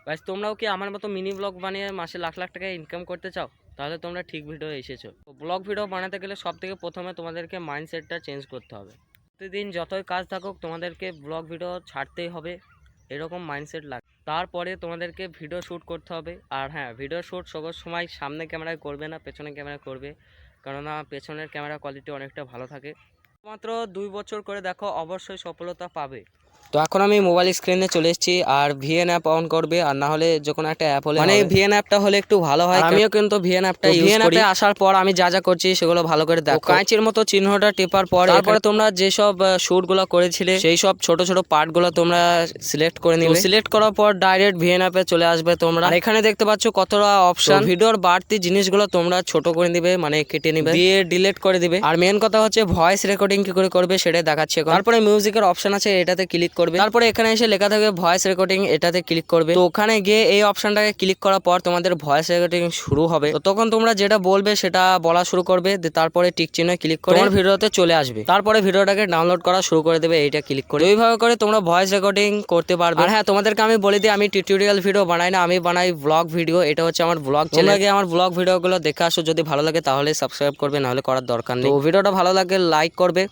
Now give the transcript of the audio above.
Guys তোমরাও কি আমার মতো মিনি ব্লগ বানিয়ে মাসে লাখ লাখ টাকা ইনকাম করতে চাও? তাহলে তোমরা ঠিক ভিডিও এসেছো। ব্লগ ভিডিও বানাতে গেলে সব থেকে প্রথমে তোমাদেরকে মাইন্ডসেটটা চেঞ্জ করতে হবে। প্রতিদিন যতই কাজ থাকুক তোমাদেরকে ব্লগ ভিডিও ছাড়তেই হবে, এরকম মাইন্ডসেট লাগে। তারপরে তোমাদেরকে ভিডিও শ্যুট করতে হবে। আর হ্যাঁ, ভিডিও শ্যুট সব সময় সামনে ক্যামেরায় করবে না, পেছনে ক্যামেরা করবে, কেননা পেছনের ক্যামেরা কোয়ালিটি অনেকটা ভালো থাকে। মাত্র 2 বছর করে দেখো, অবশ্যই সফলতা পাবে। তো এখন আমি মোবাইল স্ক্রিনে চলে এসেছি, আর ভিএন অ্যাপ অন করবে, আর না হলে যে কোনো একটা অ্যাপ হলে মানে ভিএন অ্যাপটা হলে একটু ভালো হয়। আমিও কিন্তু ভিএন অ্যাপটা ইউজ করি। ভিএন অ্যাপে আসার পর আমি যা যা করছি সেগুলো ভালো করে দেখো। কাঁচির মতো চিহ্নটা টেপার পর তারপরে তোমরা যেসব শুটগুলো করেছিলে সেই সব ছোট ছোট পার্টগুলো তোমরা সিলেক্ট করে নিবে। সিলেক্ট করার পর ডাইরেক্ট ভিএন অ্যাপে চলে আসবে তোমরা। আর এখানে দেখতে পাচ্ছ কতটা অপশন। ভিডিওর বাড়তি জিনিসগুলো তোমরা ছোট করে দিবে, মানে কেটে নিবে, দিয়ে ডিলিট করে দিবে। আর মেন কথা হচ্ছে ভয়েস রেকর্ডিং কি করে করবে সেটাই দেখাচ্ছে। তারপরে মিউজিকের অপশন আছে, এটাতে ক্লিক করবে। তারপরে এখানে এসে লেখা থাকবে ভয়েস রেকর্ডিং, এটাতে ক্লিক করবে। তো ওখানে গিয়ে এই অপশনটাকে ক্লিক করার পর তোমাদের ভয়েস রেকর্ডিং শুরু হবে। তো তখন তোমরা যেটা বলবে সেটা বলা শুরু করবে, তারপরে টিক চিহ্নে ক্লিক করে তোমার ভিডিওতে চলে আসবে। তারপরে ভিডিওটাকে ডাউনলোড করা শুরু করে দেবে, এইটা ক্লিক করে। এইভাবে করে তোমরা ভয়েস রেকর্ডিং করতে পারবে। আর হ্যাঁ, তোমাদেরকে আমি বলে দিই, আমি টিউটোরিয়াল ভিডিও বানাই না, আমি বানাই ব্লগ ভিডিও। এটা হচ্ছে আমার ব্লগ চ্যানেল। তোমরা গিয়ে আমার ব্লগ ভিডিওগুলো দেখে আসো। যদি ভালো লাগে তাহলে সাবস্ক্রাইব করবে, নাহলে করার দরকার নেই। তো ভিডিওটা ভালো লাগে লাইক করবে।